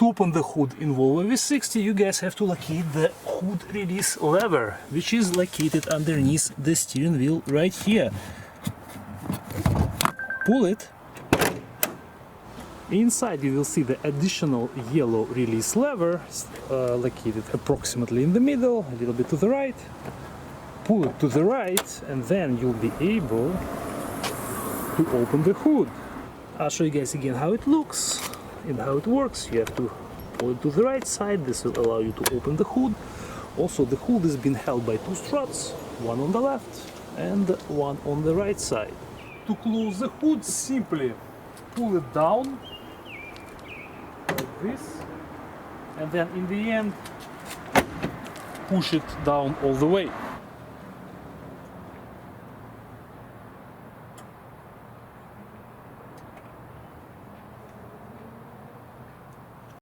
To open the hood in Volvo V60, you guys have to locate the hood release lever, which is located underneath the steering wheel right here. Pull it. Inside you will see the additional yellow release lever, located approximately in the middle, a little bit to the right. Pull it to the right, and then you'll be able to open the hood. I'll show you guys again how it looks and how it works. You have to pull it to the right side. This will allow you to open the hood. Also, the hood is being held by two struts, one on the left and one on the right side. To close the hood, simply pull it down like this, and then in the end push it down all the way.